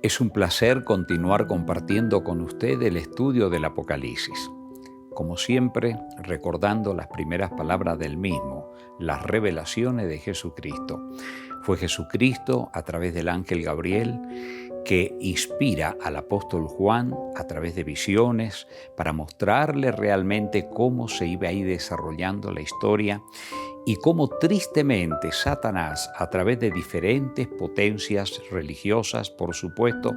Es un placer continuar compartiendo con usted el estudio del Apocalipsis. Como siempre, recordando las primeras palabras del mismo, las revelaciones de Jesucristo. Fue Jesucristo, a través del ángel Gabriel, que inspira al apóstol Juan a través de visiones para mostrarle realmente cómo se iba a ir desarrollando la historia y cómo tristemente Satanás, a través de diferentes potencias religiosas, por supuesto,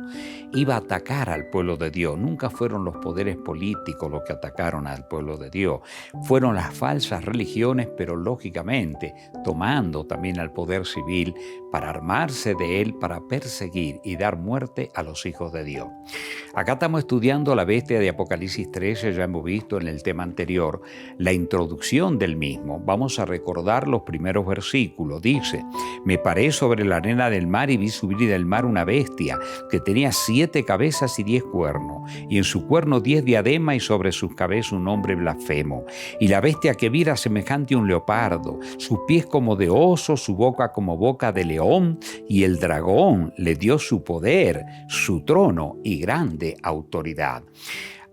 iba a atacar al pueblo de Dios. Nunca fueron los poderes políticos los que atacaron al pueblo de Dios. Fueron las falsas religiones, pero lógicamente tomando también al poder civil para armarse de él, para perseguir y dar muerte a los hijos de Dios. Acá estamos estudiando la bestia de Apocalipsis 13, ya hemos visto en el tema anterior la introducción del mismo. Vamos a recordar los primeros versículos. Dice: me paré sobre la arena del mar y vi subir del mar una bestia que tenía 7 cabezas y 10 cuernos, y en su cuerno 10 diademas y sobre sus cabezas un nombre blasfemo. Y la bestia que vi era semejante a un leopardo, sus pies como de oso, su boca como boca de león, y el dragón le dio su poder, su trono y grande autoridad.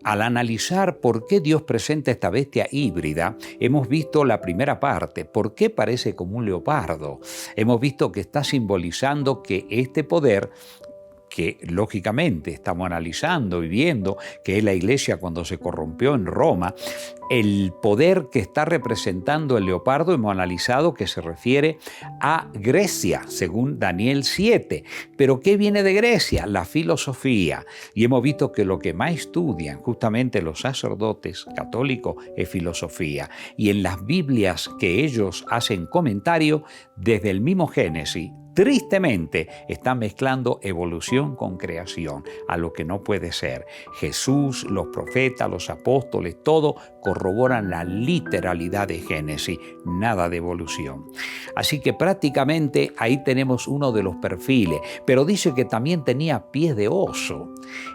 Al analizar por qué Dios presenta esta bestia híbrida, hemos visto la primera parte, por qué parece como un leopardo. Hemos visto que está simbolizando que este poder, que lógicamente estamos analizando y viendo que es la iglesia cuando se corrompió en Roma, el poder que está representando el leopardo hemos analizado que se refiere a Grecia, según Daniel 7. ¿Pero qué viene de Grecia? La filosofía. Y hemos visto que lo que más estudian justamente los sacerdotes católicos es filosofía. Y en las Biblias que ellos hacen comentario, desde el mismo Génesis, tristemente están mezclando evolución con creación, a lo que no puede ser. Jesús, los profetas, los apóstoles, todo corroboran la literalidad de Génesis, nada de evolución. Así que prácticamente ahí tenemos uno de los perfiles, pero dice que también tenía pies de oso.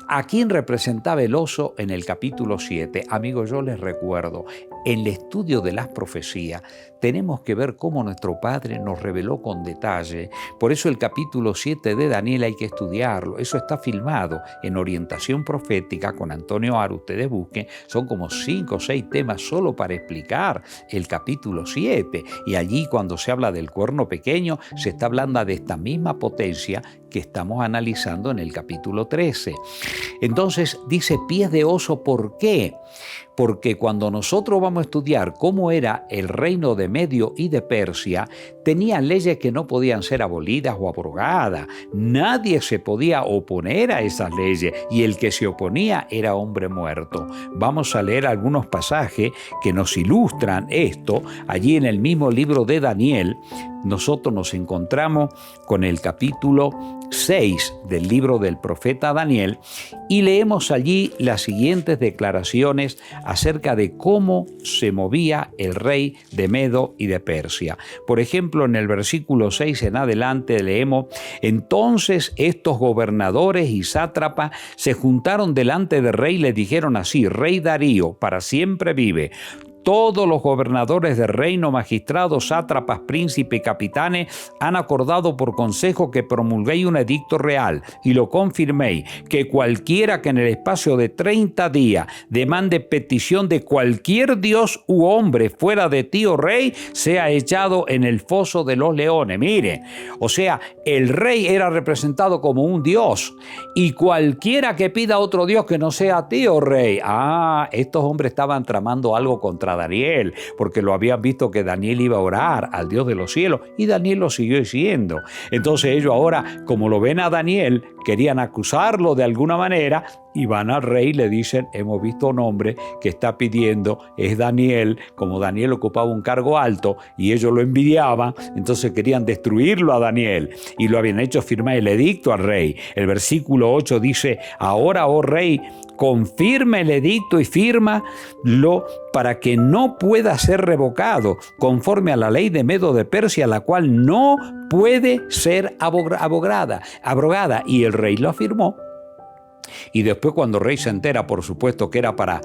¿A quién representaba el oso en el capítulo 7? Amigos, yo les recuerdo, en el estudio de las profecías tenemos que ver cómo nuestro Padre nos reveló con detalle. Por eso el capítulo 7 de Daniel hay que estudiarlo. Eso está filmado en Orientación Profética con Antonio Aro. Ustedes busquen, son como 5 o 6 temas solo para explicar el capítulo 7. Y allí cuando se habla del cuerno pequeño, se está hablando de esta misma potencia que estamos analizando en el capítulo 13. Entonces dice pies de oso, ¿por qué? Porque cuando nosotros vamos a estudiar cómo era el reino de Medio y de Persia, tenían leyes que no podían ser abolidas o abrogadas. Nadie se podía oponer a esas leyes y el que se oponía era hombre muerto. Vamos a leer algunos pasajes que nos ilustran esto. Allí en el mismo libro de Daniel, nosotros nos encontramos con el capítulo 6 del libro del profeta Daniel y leemos allí las siguientes declaraciones acerca de cómo se movía el rey de Medo y de Persia. Por ejemplo, en el versículo 6 en adelante leemos: entonces estos gobernadores y sátrapas se juntaron delante del rey y le dijeron así: Rey Darío, para siempre vive. Todos los gobernadores del reino, magistrados, sátrapas, príncipes y capitanes han acordado por consejo que promulguéis un edicto real y lo confirméis, que cualquiera que en el espacio de 30 días demande petición de cualquier dios u hombre fuera de ti, oh rey, sea echado en el foso de los leones. Mire, o sea, el rey era representado como un dios y cualquiera que pida otro dios que no sea a ti, oh rey. Estos hombres estaban tramando algo contra Daniel, porque lo habían visto que Daniel iba a orar al Dios de los cielos y Daniel lo siguió diciendo. Entonces ellos ahora, como lo ven a Daniel, querían acusarlo de alguna manera y van al rey y le dicen: hemos visto un hombre que está pidiendo, es Daniel. Como Daniel ocupaba un cargo alto y ellos lo envidiaban, entonces querían destruirlo a Daniel y lo habían hecho firmar el edicto al rey. El versículo 8 dice: ahora, oh rey, confirma el edicto y fírmalo para que no pueda ser revocado, conforme a la ley de Medo de Persia, la cual no puede ser abrogada. Y el rey lo afirmó. Y después, cuando el rey se entera, por supuesto que era para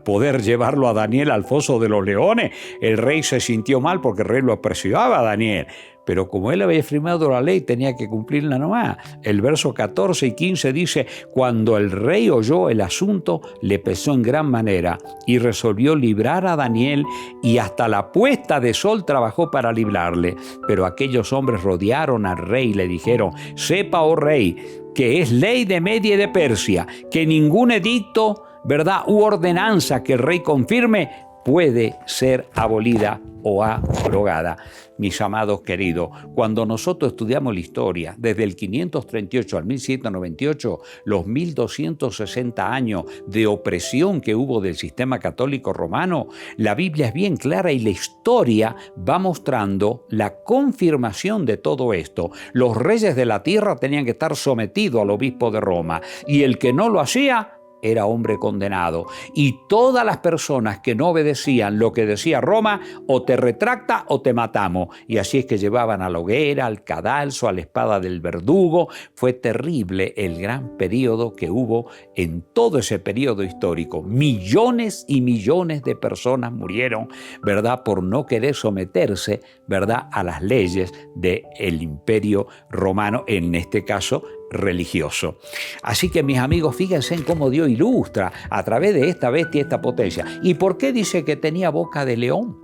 poder llevarlo a Daniel al foso de los leones, el rey se sintió mal porque el rey lo apreciaba a Daniel. Pero como él había firmado la ley, tenía que cumplirla nomás. El verso 14 y 15 dice: cuando el rey oyó el asunto, le pesó en gran manera y resolvió librar a Daniel, y hasta la puesta de sol trabajó para librarle. Pero aquellos hombres rodearon al rey y le dijeron: sepa, oh rey, que es ley de Media y de Persia, que ningún edicto, ¿verdad?, u ordenanza que el rey confirme puede ser abolida o abrogada. Mis amados queridos, cuando nosotros estudiamos la historia, desde el 538 al 1798, los 1260 años de opresión que hubo del sistema católico romano, la Biblia es bien clara y la historia va mostrando la confirmación de todo esto. Los reyes de la tierra tenían que estar sometidos al obispo de Roma, y el que no lo hacía era hombre condenado. Y todas las personas que no obedecían lo que decía Roma, o te retracta o te matamos. Y así es que llevaban a la hoguera, al cadalso, a la espada del verdugo. Fue terrible el gran periodo que hubo en todo ese periodo histórico. Millones y millones de personas murieron, ¿verdad?, por no querer someterse, ¿verdad?, a las leyes del Imperio Romano, en este caso religioso. Así que, mis amigos, fíjense en cómo Dios ilustra a través de esta bestia, esta potencia. ¿Y por qué dice que tenía boca de león?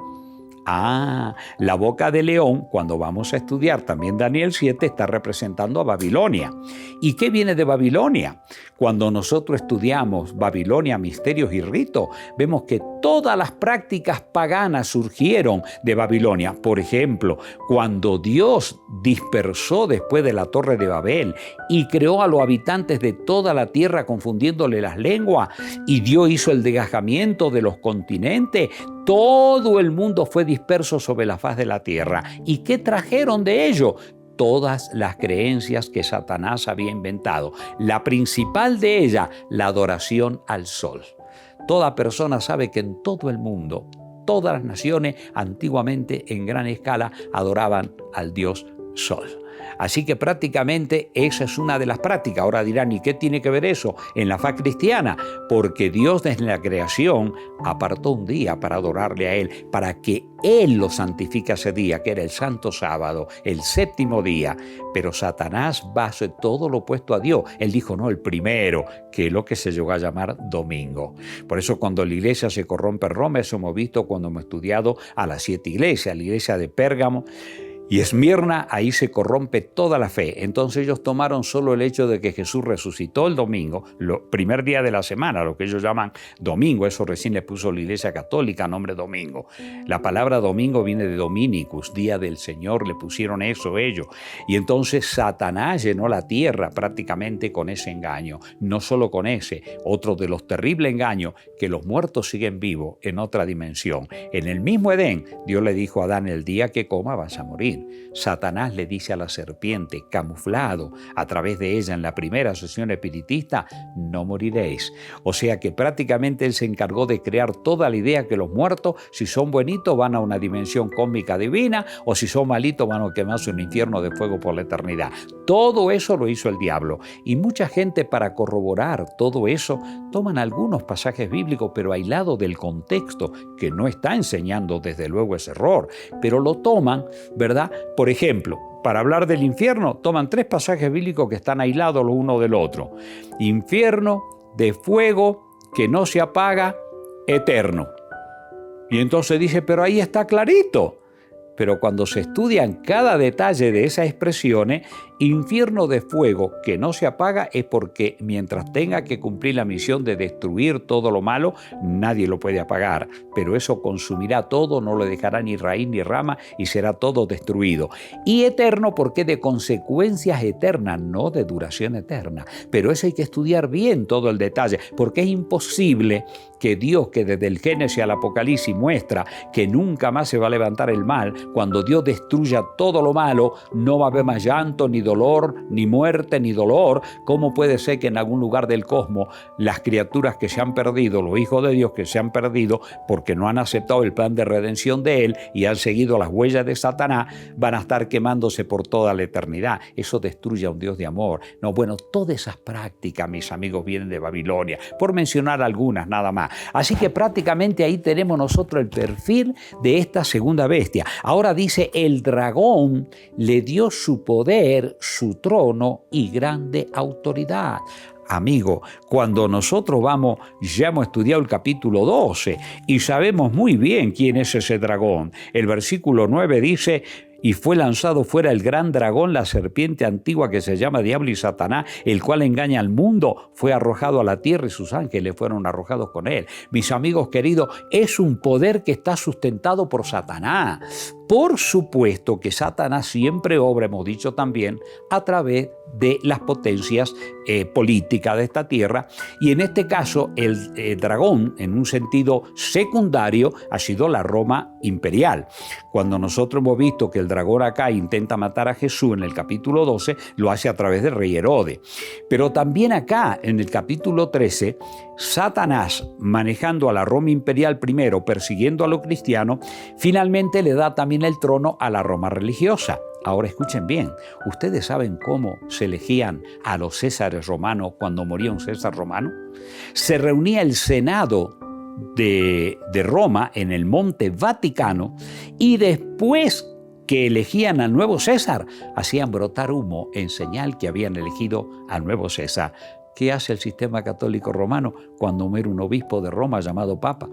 La boca de león, cuando vamos a estudiar también Daniel 7, está representando a Babilonia. ¿Y qué viene de Babilonia? Cuando nosotros estudiamos Babilonia, misterios y ritos, vemos que todas las prácticas paganas surgieron de Babilonia. Por ejemplo, cuando Dios dispersó después de la Torre de Babel y creó a los habitantes de toda la tierra confundiéndole las lenguas, y Dios hizo el desgajamiento de los continentes, todo el mundo fue disperso sobre la faz de la tierra. ¿Y qué trajeron de ello? Todas las creencias que Satanás había inventado. La principal de ellas, la adoración al sol. Toda persona sabe que en todo el mundo, todas las naciones antiguamente en gran escala adoraban al dios sol. Así que prácticamente esa es una de las prácticas. Ahora dirán, ¿y qué tiene que ver eso en la fe cristiana? Porque Dios desde la creación apartó un día para adorarle a Él, para que Él lo santifique ese día, que era el santo sábado, el séptimo día. Pero Satanás va a hacer todo lo opuesto a Dios. Él dijo, no, el primero, que es lo que se llegó a llamar domingo. Por eso cuando la iglesia se corrompe en Roma, eso hemos visto cuando hemos estudiado a las 7 iglesias, la iglesia de Pérgamo y Esmirna, ahí se corrompe toda la fe. Entonces ellos tomaron solo el hecho de que Jesús resucitó el domingo, primer día de la semana, lo que ellos llaman domingo. Eso recién le puso la Iglesia Católica nombre domingo. La palabra domingo viene de Dominicus, día del Señor, le pusieron eso ellos. Y entonces Satanás llenó la tierra prácticamente con ese engaño. No solo con ese, otro de los terribles engaños, que los muertos siguen vivos en otra dimensión. En el mismo Edén, Dios le dijo a Adán, el día que coma vas a morir. Satanás le dice a la serpiente, camuflado a través de ella en la primera sesión espiritista, no moriréis. O sea que prácticamente él se encargó de crear toda la idea que los muertos, si son buenitos, van a una dimensión cósmica divina, o si son malitos, van a quemarse en un infierno de fuego por la eternidad. Todo eso lo hizo el diablo. Y mucha gente, para corroborar todo eso, toman algunos pasajes bíblicos, pero aislados del contexto, que no está enseñando desde luego ese error, pero lo toman, ¿verdad? Por ejemplo, para hablar del infierno, toman 3 pasajes bíblicos que están aislados los uno del otro. Infierno de fuego que no se apaga, eterno. Y entonces dice, pero ahí está clarito. Pero cuando se estudian cada detalle de esas expresiones, infierno de fuego que no se apaga es porque mientras tenga que cumplir la misión de destruir todo lo malo, nadie lo puede apagar. Pero eso consumirá todo, no le dejará ni raíz ni rama y será todo destruido. Y eterno porque de consecuencias eternas, no de duración eterna. Pero eso hay que estudiar bien todo el detalle, porque es imposible que Dios, que desde el Génesis al Apocalipsis muestra que nunca más se va a levantar el mal, cuando Dios destruya todo lo malo, no va a haber más llanto, ni dolor, dolor, ni muerte, ni dolor. ¿Cómo puede ser que en algún lugar del cosmos las criaturas que se han perdido, los hijos de Dios que se han perdido porque no han aceptado el plan de redención de Él y han seguido las huellas de Satanás, van a estar quemándose por toda la eternidad? Eso destruye a un Dios de amor. No, bueno, todas esas prácticas, mis amigos, vienen de Babilonia, por mencionar algunas nada más. Así que prácticamente ahí tenemos nosotros el perfil de esta segunda bestia. Ahora dice, el dragón le dio su poder, su trono y grande autoridad. Amigo, cuando nosotros ya hemos estudiado el capítulo 12 y sabemos muy bien quién es ese dragón. El versículo 9 dice, y fue lanzado fuera el gran dragón, la serpiente antigua que se llama Diablo y Satanás, el cual engaña al mundo, fue arrojado a la tierra y sus ángeles fueron arrojados con él. Mis amigos queridos, es un poder que está sustentado por Satanás. Por supuesto que Satanás siempre obra, hemos dicho también, a través de las potencias políticas de esta tierra, y en este caso el dragón, en un sentido secundario, ha sido la Roma imperial. Cuando nosotros hemos visto que el dragón acá intenta matar a Jesús en el capítulo 12, lo hace a través del rey Herodes. Pero también acá, en el capítulo 13, Satanás, manejando a la Roma imperial primero, persiguiendo a los cristianos, finalmente le da también el trono a la Roma religiosa. Ahora escuchen bien, ¿ustedes saben cómo se elegían a los césares romanos cuando moría un césar romano? Se reunía el Senado de Roma en el Monte Vaticano y después que elegían al nuevo César, hacían brotar humo en señal que habían elegido al nuevo César. ¿Qué hace el sistema católico romano cuando muere un obispo de Roma llamado Papa?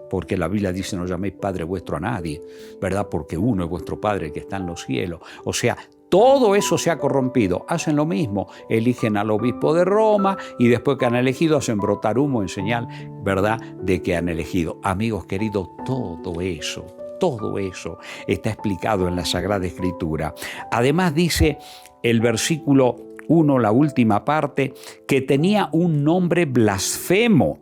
Porque la Biblia dice, no llaméis Padre vuestro a nadie, ¿verdad? Porque uno es vuestro Padre que está en los cielos. O sea, todo eso se ha corrompido. Hacen lo mismo, eligen al obispo de Roma y después que han elegido hacen brotar humo en señal, ¿verdad?, de que han elegido. Amigos queridos, todo eso está explicado en la Sagrada Escritura. Además dice el versículo 1, la última parte, que tenía un nombre blasfemo.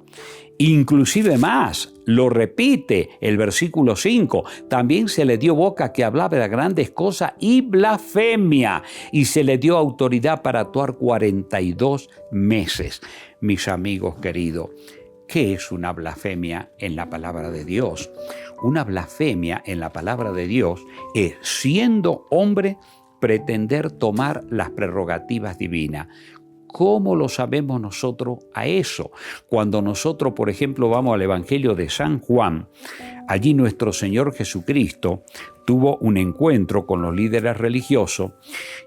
Inclusive más, lo repite el versículo 5, también se le dio boca que hablaba de grandes cosas y blasfemia, y se le dio autoridad para actuar 42 meses. Mis amigos queridos, ¿qué es una blasfemia en la palabra de Dios? Una blasfemia en la palabra de Dios es, siendo hombre, pretender tomar las prerrogativas divinas. ¿Cómo lo sabemos nosotros a eso? Cuando nosotros, por ejemplo, vamos al Evangelio de San Juan, allí nuestro Señor Jesucristo tuvo un encuentro con los líderes religiosos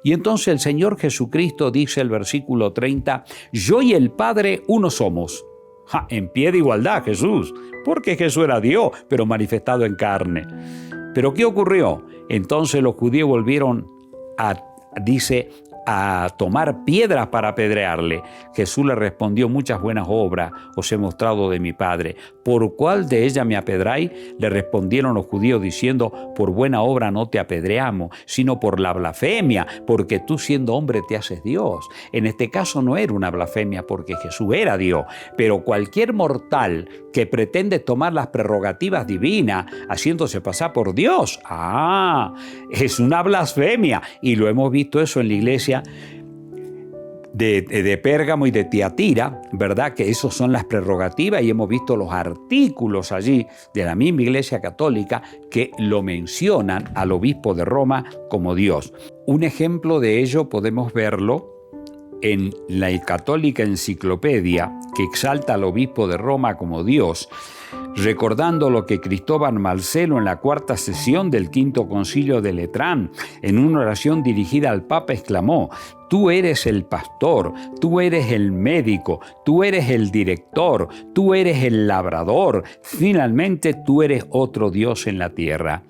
y entonces el Señor Jesucristo dice el versículo 30, yo y el Padre uno somos. En pie de igualdad Jesús, porque Jesús era Dios, pero manifestado en carne. ¿Pero qué ocurrió? Entonces los judíos volvieron a tomar piedras para apedrearle. Jesús le respondió, muchas buenas obras os he mostrado de mi Padre. ¿Por cuál de ellas me apedráis? Le respondieron los judíos diciendo, por buena obra no te apedreamos, sino por la blasfemia, porque tú siendo hombre te haces Dios. En este caso no era una blasfemia porque Jesús era Dios, pero cualquier mortal que pretende tomar las prerrogativas divinas haciéndose pasar por Dios, es una blasfemia, y lo hemos visto eso en la iglesia de Pérgamo y de Tiatira, ¿verdad? Que esos son las prerrogativas y hemos visto los artículos allí de la misma Iglesia Católica que lo mencionan al obispo de Roma como Dios. Un ejemplo de ello podemos verlo en la Católica Enciclopedia, que exalta al obispo de Roma como Dios, recordando lo que Cristóbal Marcelo en la cuarta sesión del quinto concilio de Letrán, en una oración dirigida al Papa, exclamó: tú eres el pastor, tú eres el médico, tú eres el director, tú eres el labrador, finalmente tú eres otro Dios en la tierra.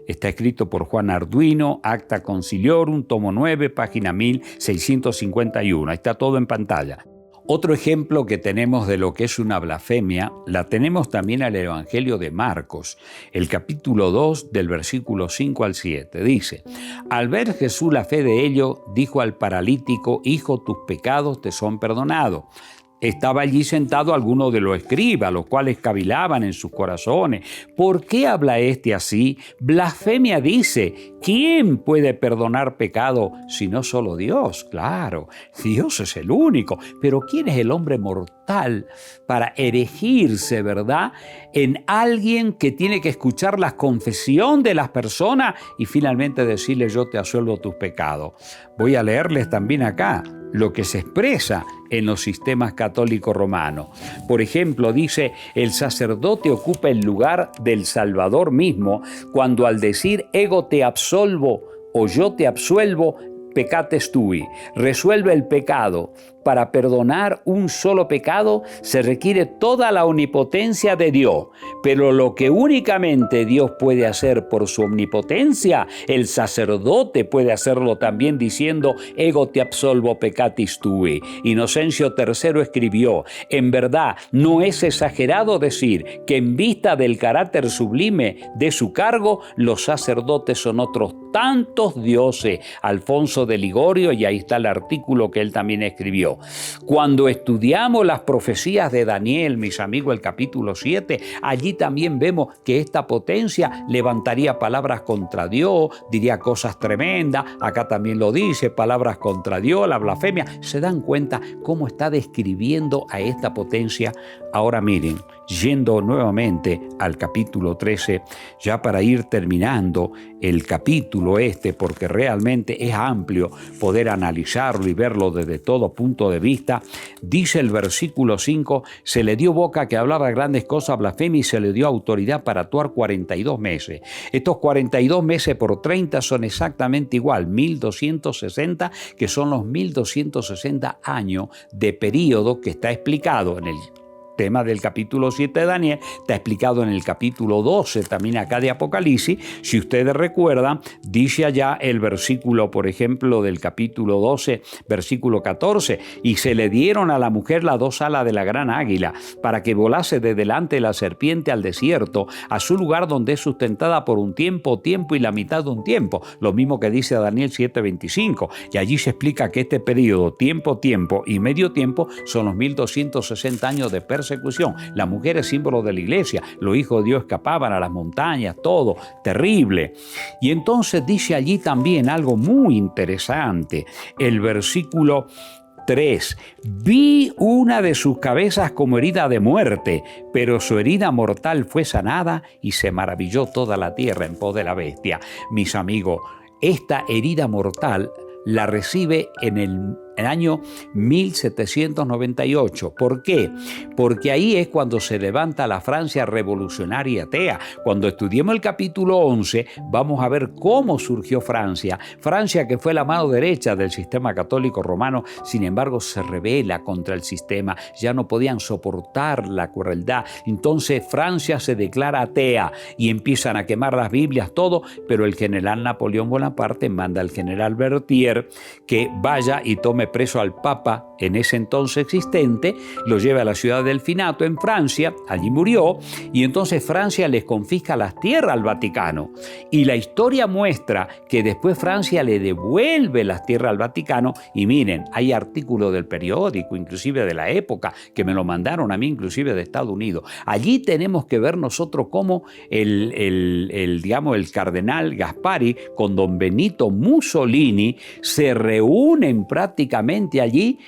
Está escrito por Juan Arduino, Acta Conciliorum, tomo 9, página 1651. Ahí está todo en pantalla. Otro ejemplo que tenemos de lo que es una blasfemia, la tenemos también en el Evangelio de Marcos, el capítulo 2, del versículo 5 al 7. Dice: al ver Jesús la fe de ellos, dijo al paralítico: hijo, tus pecados te son perdonados. estaba allí sentado alguno de los escribas, los cuales cavilaban en sus corazones. ¿Por qué habla este así? Blasfemia dice. ¿Quién puede perdonar pecado si no solo Dios? Claro, Dios es el único. Pero ¿quién es el hombre mortal para erigirse, verdad, en alguien que tiene que escuchar la confesión de las personas y finalmente decirle: yo te absuelvo tus pecados? Voy a leerles también acá lo que se expresa en los sistemas católicos romanos. Por ejemplo, dice: el sacerdote ocupa el lugar del Salvador mismo cuando al decir ego te absolvo o yo te absuelvo, peccates tui, resuelve el pecado. Para perdonar un solo pecado se requiere toda la omnipotencia de Dios, pero lo que únicamente Dios puede hacer por su omnipotencia, el sacerdote puede hacerlo también diciendo ego te absolvo peccatis tui. Inocencio III escribió: en verdad no es exagerado decir que en vista del carácter sublime de su cargo, los sacerdotes son otros tantos dioses. Alfonso de Ligorio, y ahí está el artículo que él también escribió. Cuando estudiamos las profecías de Daniel, mis amigos, el capítulo 7, allí también vemos que esta potencia levantaría palabras contra Dios, diría cosas tremendas. Acá también lo dice, palabras contra Dios, la blasfemia. ¿Se dan cuenta cómo está describiendo a esta potencia? Ahora miren, yendo nuevamente al capítulo 13, ya para ir terminando el capítulo porque realmente es amplio poder analizarlo y verlo desde todo punto de vista, dice el versículo 5, se le dio boca que hablaba grandes cosas, blasfemia, y se le dio autoridad para actuar 42 meses. Estos 42 meses por 30 son exactamente igual, 1260, que son los 1260 años de periodo que está explicado en el tema del capítulo 7 de Daniel, está explicado en el capítulo 12 también acá de Apocalipsis. Si ustedes recuerdan, dice allá el versículo, por ejemplo, del capítulo 12, versículo 14, y se le dieron a la mujer las 2 alas de la gran águila para que volase de delante de la serpiente al desierto, a su lugar donde es sustentada por un tiempo y la mitad de un tiempo, lo mismo que dice Daniel 7:25, y allí se explica que este periodo, tiempo y medio tiempo, son los 1260 años de persecución. La mujer es símbolo de la iglesia, los hijos de Dios escapaban a las montañas, todo terrible. Y entonces dice allí también algo muy interesante, el versículo 3. Vi una de sus cabezas como herida de muerte, pero su herida mortal fue sanada y se maravilló toda la tierra en pos de la bestia. Mis amigos, esta herida mortal la recibe en el año 1798. ¿Por qué? Porque ahí es cuando se levanta la Francia revolucionaria atea. Cuando estudiemos el capítulo 11, vamos a ver cómo surgió Francia. Francia, que fue la mano derecha del sistema católico romano, sin embargo, se rebela contra el sistema. Ya no podían soportar la crueldad. Entonces, Francia se declara atea y empiezan a quemar las Biblias, todo, pero el general Napoleón Bonaparte manda al general Berthier que vaya y tome preso al Papa en ese entonces existente, lo lleva a la ciudad del Finato en Francia, allí murió, y entonces Francia les confisca las tierras al Vaticano. Y la historia muestra que después Francia le devuelve las tierras al Vaticano, y miren, hay artículos del periódico, inclusive de la época, que me lo mandaron a mí, inclusive de Estados Unidos. Allí tenemos que ver nosotros cómo el cardenal Gaspari con don Benito Mussolini se reúnen prácticamente allí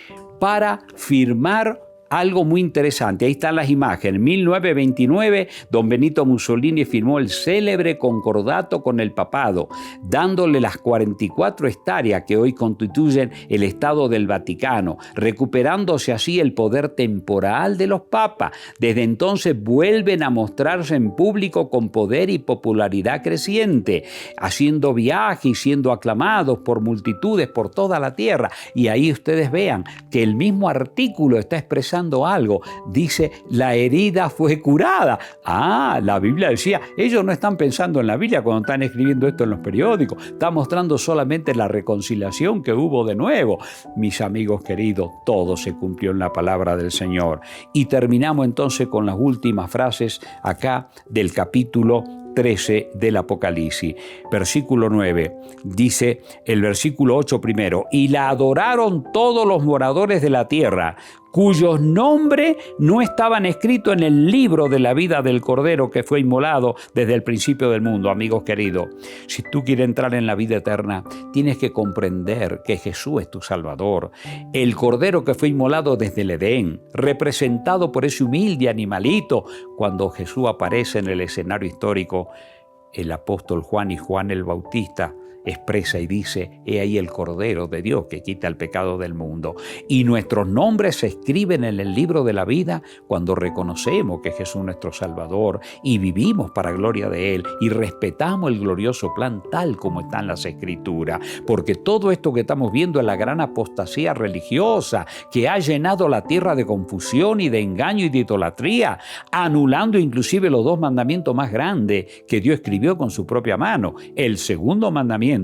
para firmar algo muy interesante. Ahí están las imágenes. En 1929, don Benito Mussolini firmó el célebre concordato con el papado, dándole las 44 hectáreas que hoy constituyen el Estado del Vaticano, recuperándose así el poder temporal de los papas. Desde entonces vuelven a mostrarse en público con poder y popularidad creciente, haciendo viajes y siendo aclamados por multitudes por toda la tierra. Y ahí ustedes vean que el mismo artículo está expresando algo. Dice, la herida fue curada. La Biblia decía, ellos no están pensando en la Biblia cuando están escribiendo esto en los periódicos. Está mostrando solamente la reconciliación que hubo de nuevo. Mis amigos queridos, todo se cumplió en la palabra del Señor. Y terminamos entonces con las últimas frases acá del capítulo 13 del Apocalipsis. Versículo 9, dice el versículo 8 primero, y la adoraron todos los moradores de la tierra, cuyos nombres no estaban escritos en el libro de la vida del Cordero que fue inmolado desde el principio del mundo. Amigos queridos, si tú quieres entrar en la vida eterna, tienes que comprender que Jesús es tu Salvador, el Cordero que fue inmolado desde el Edén, representado por ese humilde animalito. Cuando Jesús aparece en el escenario histórico, el apóstol Juan y Juan el Bautista expresa y dice: he ahí el Cordero de Dios que quita el pecado del mundo. Y nuestros nombres se escriben en el libro de la vida cuando reconocemos que Jesús es nuestro Salvador y vivimos para gloria de Él y respetamos el glorioso plan tal como está en las Escrituras. Porque todo esto que estamos viendo es la gran apostasía religiosa que ha llenado la tierra de confusión y de engaño y de idolatría, anulando inclusive los 2 mandamientos más grandes que Dios escribió con su propia mano. El segundo mandamiento,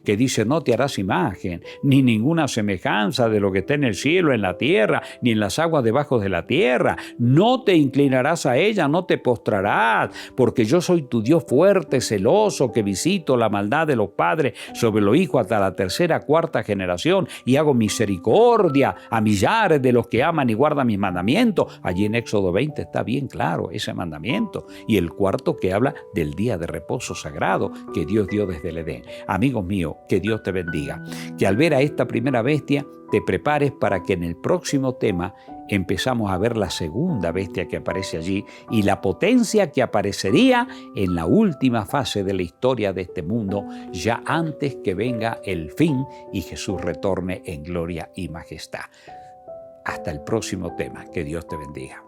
que dice: no te harás imagen, ni ninguna semejanza de lo que está en el cielo, en la tierra, ni en las aguas debajo de la tierra. No te inclinarás a ella, no te postrarás, porque yo soy tu Dios fuerte, celoso, que visito la maldad de los padres sobre los hijos hasta la 3ª, 4ª generación, y hago misericordia a millares de los que aman y guardan mis mandamientos. Allí en Éxodo 20 está bien claro ese mandamiento. Y el cuarto, que habla del día de reposo sagrado que Dios dio desde el Edén. Amigos míos, que Dios te bendiga. Que al ver a esta primera bestia te prepares para que en el próximo tema empezamos a ver la segunda bestia que aparece allí y la potencia que aparecería en la última fase de la historia de este mundo, ya antes que venga el fin y Jesús retorne en gloria y majestad. Hasta el próximo tema. Que Dios te bendiga.